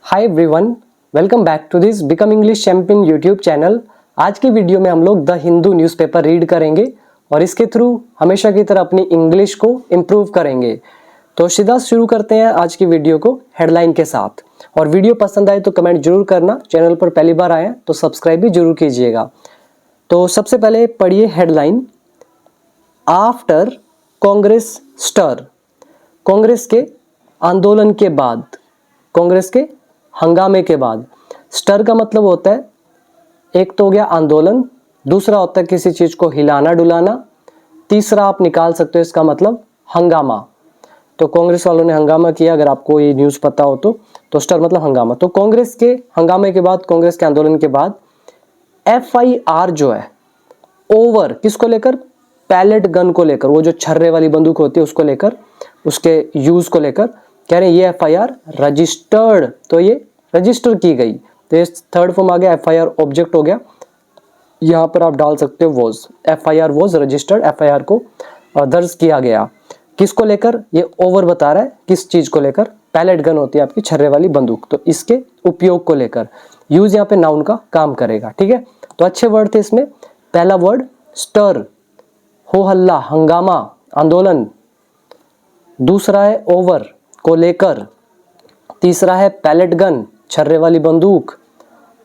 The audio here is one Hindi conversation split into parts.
Hi everyone, welcome back to this become English champion YouTube channel. आज की वीडियो में हम लोग द हिंदू न्यूज़पेपर रीड करेंगे और इसके थ्रू हमेशा की तरह अपनी इंग्लिश को इम्प्रूव करेंगे। तो सीधा शुरू करते हैं आज की वीडियो को हेडलाइन के साथ। और वीडियो पसंद आए तो कमेंट जरूर करना, चैनल पर पहली बार आए तो सब्सक्राइब भी जरूर कीजिएगा। तो सबसे पहले पढ़िए headline, after Congress stir. Congress के आंदोलन के बाद, कांग्रेस के हंगामे के बाद। स्टर का मतलब होता है, एक तो हो गया आंदोलन, दूसरा होता है किसी चीज को हिलाना डुलाना, तीसरा आप निकाल सकते हो इसका मतलब हंगामा। तो कांग्रेस वालों ने हंगामा किया, अगर आपको ये न्यूज़ पता हो तो स्टर मतलब हंगामा। तो कांग्रेस के हंगामे के बाद, कांग्रेस के आंदोलन के बाद FIR जो है ओवर किसको लेकर, पैलेट गन को लेकर, वो जो छर्रे वाली बंदूक होती है उसको लेकर, उसके यूज को लेकर कह रहे हैं ये FIR रजिस्टर्ड, तो ये रजिस्टर की गई। तो ये थर्ड फॉर्म आ गया, FIR ऑब्जेक्ट हो गया, यहां पर आप डाल सकते हो was, FIR was registered, FIR को दर्ज किया गया। किसको लेकर, ये ओवर बता रहा है किस चीज को लेकर, पैलेट गन होती है आपकी छर्रे वाली बंदूक, तो इसके उपयोग को लेकर। यूज यहाँ पे नाउन का काम करेगा, ठीक है। तो अच्छे वर्ड थे इसमें। पहला वर्ड स्टर, हो हल्ला, हंगामा, आंदोलन। दूसरा है ओवर, को लेकर। तीसरा है पैलेट गन, छर्रे वाली बंदूक।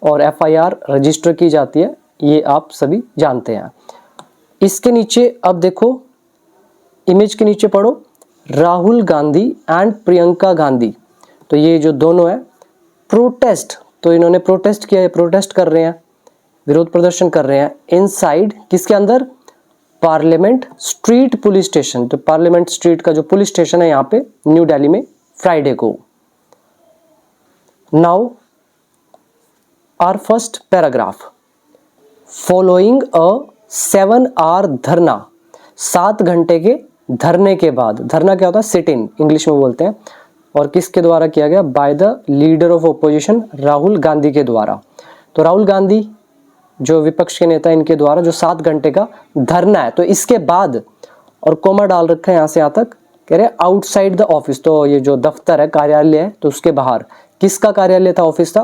और FIR रजिस्टर की जाती है, ये आप सभी जानते हैं। इसके नीचे अब देखो, इमेज के नीचे पढ़ो, राहुल गांधी एंड प्रियंका गांधी। तो ये जो दोनों है प्रोटेस्ट, तो इन्होंने प्रोटेस्ट किया है, प्रोटेस्ट कर रहे हैं, विरोध प्रदर्शन कर रहे हैं इनसाइड, किसके अंदर, पार्लियामेंट स्ट्रीट पुलिस स्टेशन। तो पार्लियामेंट स्ट्रीट का जो पुलिस स्टेशन है यहाँ पे न्यू दिल्ली में, फ्राइडे को। Now our first paragraph, following a 7 hour dharna. 7 घंटे के धरने के बाद, धरना क्या होता है, सिट इन इंग्लिश में बोलते हैं, और किसके द्वारा किया गया, by the leader of opposition Rahul Gandhi के द्वारा। तो राहुल गांधी जो विपक्ष के नेता, इनके द्वारा जो 7 घंटे का धरना है। तो इसके बाद, और कोमा डाल रखा है यहाँ से यहाँ तक, कह रहे आउटसाइड द ऑफिस, तो ये जो दफ्तर है, कार्यालय है, तो उसके बाहर। किसका कार्यालय था, ऑफिस था,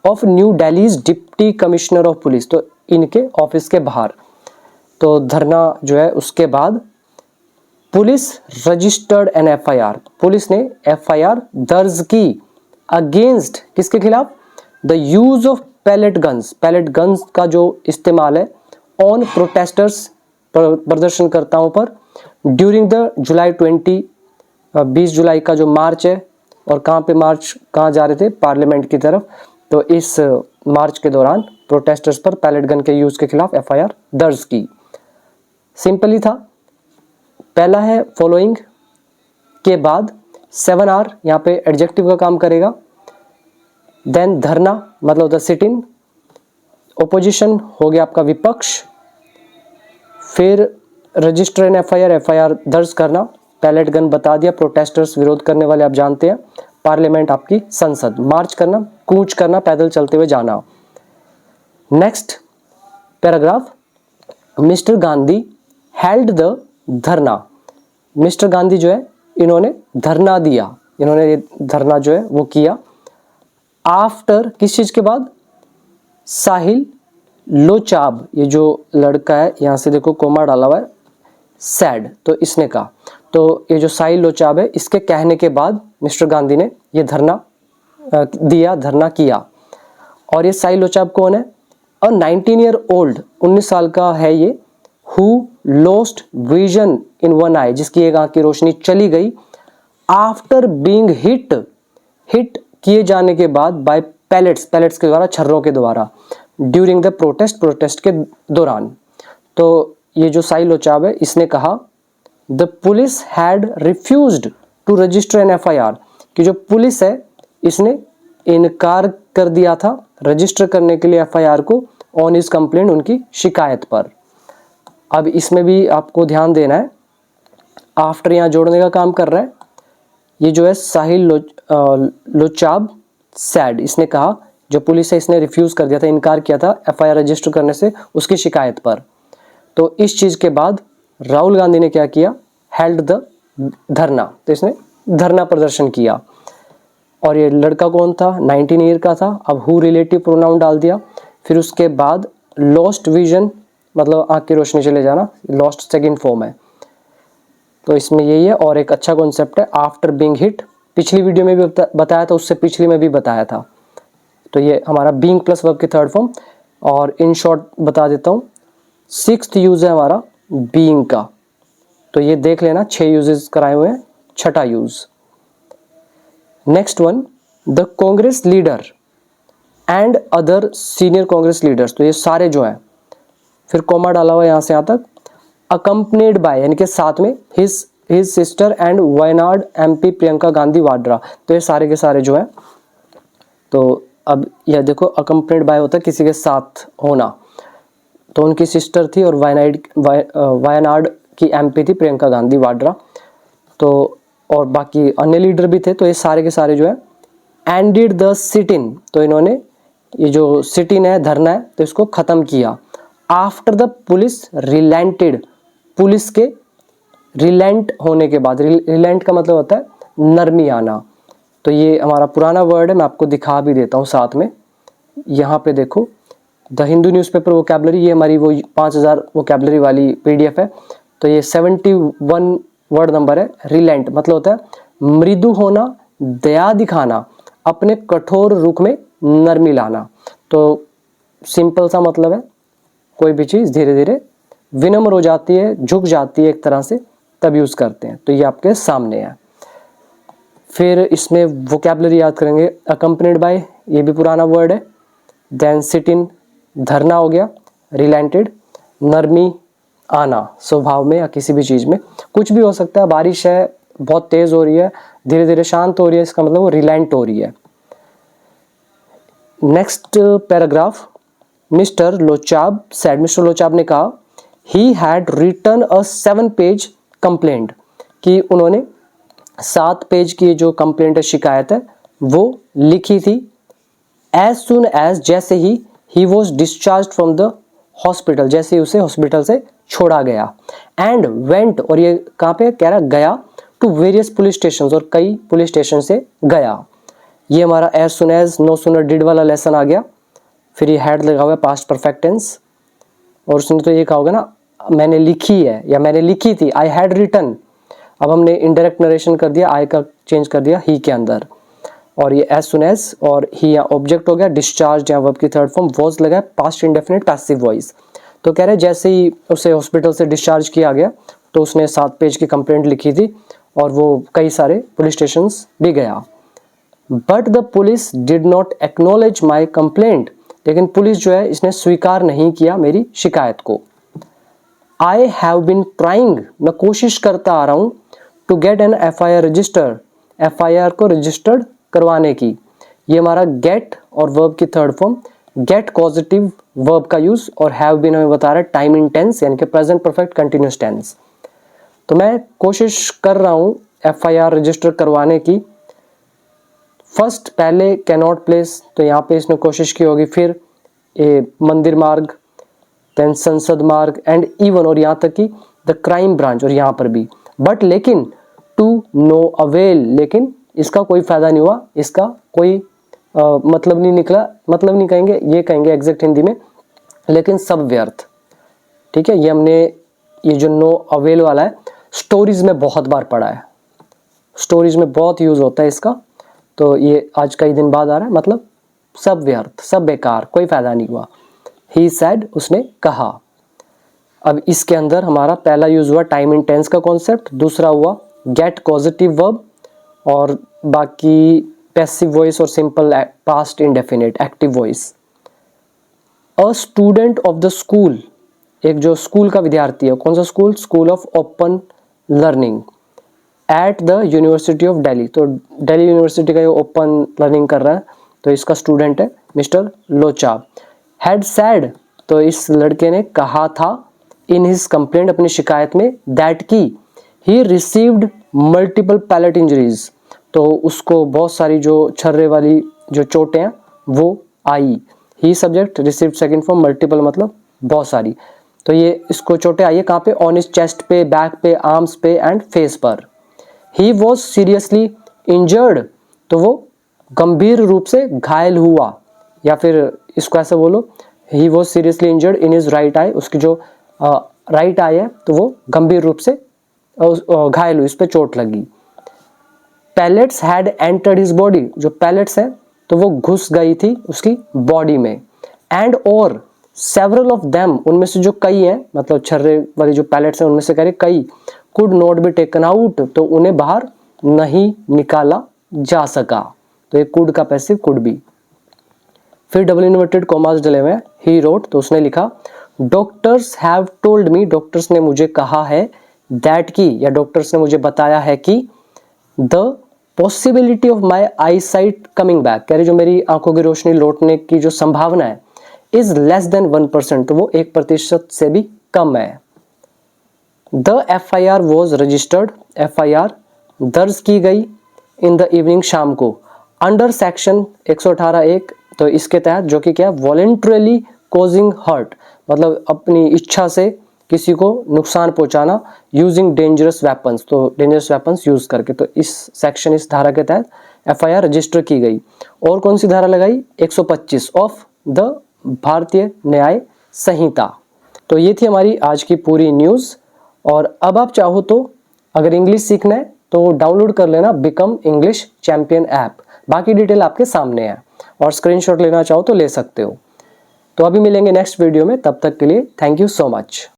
of new Delhi's deputy commissioner of police, तो इनके ऑफिस के बाहर। तो धरना जो है उसके बाद police registered an FIR, police ने FIR दर्ज की अगेंस्ट, किसके खिलाफ, the use of pellet guns, pellet guns का जो इस्तेमाल है ऑन प्रोटेस्टर्स, प्रदर्शनकर्ताओं पर, ड्यूरिंग द जुलाई 20 जुलाई का जो मार्च है, और कहाँ पे मार्च, कहाँ जा रहे थे, पार्लियामेंट की तरफ। तो इस मार्च के दौरान प्रोटेस्टर्स पर पैलेट गन के यूज के खिलाफ FIR दर्ज की। सिंपली था, पहला है फॉलोइंग के बाद 7 आवर, यहाँ पे एडजेक्टिव का काम करेगा। देन धरना मतलब द सिट इन, ओपोजिशन हो गया आपका विपक्ष, फिर रजिस्टर एन FIR दर्ज करना, पैलेट गन बता दिया, प्रोटेस्टर्स विरोध करने वाले आप जानते हैं, पार्लियामेंट आपकी संसद, मार्च करना, कूच करना, पैदल चलते हुए जाना। Next paragraph, mister Gandhi held the धरना। मिस्टर गांधी जो है, इन्होंने धरना दिया, इन्होंने धरना जो है वो किया। आफ्टर, किस चीज के बाद, साहिल लोचाब, ये जो लड़का है, यहां से देखो कोमा डाला हुआ है, सैड, तो इसने कहा, तो ये जो साहिल लोचाब है, इसके कहने के बाद मिस्टर गांधी ने ये धरना दिया, धरना किया। और ये साहिल लोचाब कौन है, अ 19 ईयर ओल्ड, 19 साल का है ये, who lost vision in one eye, जिसकी एक आंख की रोशनी चली गई, आफ्टर बीइंग हिट किए जाने के बाद, बाय पैलेट्स, पैलेट्स के द्वारा, छर्रों के द्वारा, ड्यूरिंग द प्रोटेस्ट के दौरान। तो ये जो साहिल लोचाब है, इसने कहा the police had refused to register an FIR, कि जो पुलिस है इसने इनकार कर दिया था रजिस्टर करने के लिए FIR को, ऑन हिज कंप्लेंट, उनकी शिकायत पर। अब इसमें भी आपको ध्यान देना है, आफ्टर यहाँ जोड़ने का काम कर रहा है। ये जो है साहिल लोचाब सैड, इसने कहा जो पुलिस है इसने रिफ्यूज कर दिया था, इनकार किया था FIR रजिस्टर करने से उसकी शिकायत पर। तो इस चीज के बाद राहुल गांधी ने क्या किया, हेल्ड द धरना, तो इसने धरना प्रदर्शन किया। और ये लड़का कौन था, 19 ईयर का था। अब हु रिलेटिव प्रोनाउन डाल दिया। फिर उसके बाद लॉस्ट विजन मतलब आँख की रोशनी चले जाना, लॉस्ट सेकंड फॉर्म है। तो इसमें यही है। और एक अच्छा कॉन्सेप्ट है आफ्टर बीइंग हिट, पिछली वीडियो में भी बताया था, उससे पिछली में भी बताया था। तो ये हमारा बीइंग प्लस वर्ब की थर्ड फॉर्म। और इन शॉर्ट बता देता हूँ, 6th यूज है हमारा बीइंग का। तो ये देख लेना, 6 यूजेस कराए हुए हैं, छठा use. Next one, the Congress leader and other senior Congress leaders. तो ये सारे जो हैं, फिर कॉमा डाला हुआ यहाँ से यहाँ तक, अकम्पनीड बाय यानी कि साथ में his sister and Wayanad MP Priyanka Gandhi Vadra. तो ये सारे के सारे जो है, तो अब यह देखो अकम्पनीड बाय होता है किसी के साथ होना, तो उनकी सिस्टर थी और वायनाड की MP थी प्रियंका गांधी वाड्रा। तो और बाकी अन्य लीडर भी थे। तो ये सारे के सारे जो है एंडेड द सिट इन, तो इन्होंने ये जो सिट इन है, धरना है, तो इसको खत्म किया। आफ्टर द पुलिस रिलेंटेड, पुलिस के रिलेंट होने के बाद, रिलेंट का मतलब होता है नरमी आना। तो ये हमारा पुराना वर्ड है, मैं आपको दिखा भी देता हूँ साथ में। यहाँ पे देखो, द हिंदू न्यूज़पेपर वोकैबलरी, ये हमारी वो 5000 वोकैबलरी वाली PDF है। तो ये 71 वर्ड नंबर है। रिलेंट मतलब होता है मृदु होना, दया दिखाना, अपने कठोर रुख में नरमी लाना। तो सिंपल सा मतलब है, कोई भी चीज़ धीरे धीरे विनम्र हो जाती है, झुक जाती है एक तरह से, तब यूज़ करते हैं। तो ये आपके सामने है। फिर इसमें वोकैबलरी याद करेंगे, अकम्पनीड बाय, ये भी पुराना वर्ड है। देन सिट इन, धरना हो गया। रिलेंटेड, नरमी आना, स्वभाव में या किसी भी चीज़ में, कुछ भी हो सकता है। बारिश है, बहुत तेज़ हो रही है, धीरे धीरे शांत हो रही है, इसका मतलब वो रिलेंट हो रही है। Next paragraph, mister Lochab said, mister Lochab ने कहा, he had written a 7-page complaint, कि उन्होंने 7 पेज की जो कंप्लेंट है, शिकायत है, वो लिखी थी। एज सुन एज, जैसे he was discharge from the hospital, जैसे ही उसे हॉस्पिटल से छोड़ा गया। एंड वेंट, और ये कहाँ पे कह रहा, गया, टू वेरियस पुलिस स्टेशन, और कई पुलिस स्टेशन से गया। ये हमारा as soon as, no sooner did वाला लेसन आ गया। फिर ये हैड लगा हुआ है पास्ट परफेक्ट टेंस, और उसने तो ये कहा होगा ना, मैंने लिखी है या मैंने लिखी थी, आई हैड रिटन। अब हमने इनडायरेक्ट नरेशन कर दिया, आई का चेंज कर दिया ही के अंदर। और ये एज सुन एज, और ही यहाँ ऑब्जेक्ट हो गया, डिस्चार्ज यहाँ वर्ब की थर्ड फॉर्म, वॉज लगा पास्ट इंडेफिनिट पैसिव वॉइस। तो कह रहे जैसे ही उसे हॉस्पिटल से डिस्चार्ज किया गया, तो उसने 7 पेज की कंप्लेंट लिखी थी, और वो कई सारे पुलिस स्टेशन भी गया। But the police did not acknowledge my complaint, लेकिन पुलिस जो है इसने स्वीकार नहीं किया मेरी शिकायत को। आई हैव बिन ट्राइंग, मैं कोशिश करता आ रहा हूँ, to get an FIR register, FIR को रजिस्टर्ड करवाने की। ये हमारा गेट और वर्ब की third form, get positive verb का यूज, और हैव बीन हमें बता रहा है टाइम इन टेंस, यानी कि प्रेजेंट परफेक्ट कंटिन्यूस टेंस। तो मैं कोशिश कर रहा हूँ FIR रजिस्टर करवाने की। फर्स्ट पहले कैन नॉट प्लेस, तो यहाँ पे इसने कोशिश की होगी। फिर मंदिर मार्ग, देन संसद मार्ग, एंड इवन, और यहाँ तक कि द क्राइम ब्रांच, और यहाँ पर भी। बट लेकिन टू नो अवेल, लेकिन इसका कोई फायदा नहीं हुआ, इसका कोई मतलब नहीं निकला। मतलब नहीं कहेंगे, ये कहेंगे एग्जैक्ट हिंदी में, लेकिन सब व्यर्थ। ठीक है, ये हमने ये जो नो अवेल वाला है स्टोरीज में बहुत बार पढ़ा है, स्टोरीज में बहुत यूज होता है इसका। तो ये आज कई दिन बाद आ रहा है, मतलब सब व्यर्थ, सब बेकार, कोई फायदा नहीं हुआ। ही सैड, उसने कहा। अब इसके अंदर हमारा पहला यूज हुआ टाइम इन टेंस का कॉन्सेप्ट, दूसरा हुआ गेट पॉजिटिव वर्ब, और बाकी पैसिव वॉइस और simple past indefinite active voice. A student of the school, एक जो स्कूल का विद्यार्थी है, कौन सा school, school of open learning at the university of Delhi. तो दिल्ली यूनिवर्सिटी का ये ओपन लर्निंग कर रहा है, तो इसका स्टूडेंट है मिस्टर लोचा। हैड सैड, तो इस लड़के ने कहा था, इन हिज कंप्लेंट, अपनी शिकायत में, दैट की he received multiple pellet injuries, तो उसको बहुत सारी जो छर्रे वाली जो चोटें हैं वो आई। He subject, received second form, multiple मतलब बहुत सारी। तो ये इसको चोटें आई है कहाँ पे, ऑन हिज चेस्ट पे, बैक पे, आर्म्स पे एंड फेस पर। ही वॉज सीरियसली इंजर्ड, तो वो गंभीर रूप से घायल हुआ, या फिर इसको ऐसे बोलो he was seriously injured in his right I, उसकी जो राइट आई है तो वो गंभीर रूप से घायल हुई, उस पर चोट लगी। Pellets had entered his body, जो पैलेट्स है तो वो घुस गई थी उसकी बॉडी में। एंड और सेवरल ऑफ देम, उनमें से जो कई हैं, मतलब छर्रे वाली जो पैलेट्स हैं उनमें से कह रहे कई, could not be taken out, तो उन्हें बाहर नहीं निकाला जा सका। तो ये कुड का पैसिव कुड बी। फिर डबल इन्वर्टेड कॉमास डले हुए, ही रोट, तो उसने लिखा doctors have told me, doctors ने मुझे कहा है, दैट की, या डॉक्टर्स ने मुझे बताया है कि the possibility of my I site coming back, कह रहे जो मेरी आंखों की रोशनी लौटने की जो संभावना है इज लेस देन 1%, तो वो 1% से भी कम है। The FIR was registered, FIR दर्ज की गई इन द इवनिंग, शाम को, अंडर सेक्शन 118(1), तो इसके तहत, जो कि क्या, वॉलेंट्रली कॉजिंग हर्ट, मतलब अपनी इच्छा से किसी को नुकसान पहुंचाना, यूजिंग डेंजरस वेपन्स, तो डेंजरस वेपन्स यूज करके, तो इस सेक्शन, इस धारा के तहत FIR रजिस्टर की गई। और कौन सी धारा लगाई, 125 ऑफ द भारतीय न्याय संहिता। तो ये थी हमारी आज की पूरी न्यूज़। और अब आप चाहो तो अगर इंग्लिश सीखना है तो डाउनलोड कर लेना बिकम इंग्लिश चैंपियन ऐप, बाकी डिटेल आपके सामने है, और स्क्रीनशॉट लेना चाहो तो ले सकते हो। तो अभी मिलेंगे नेक्स्ट वीडियो में, तब तक के लिए थैंक यू सो मच।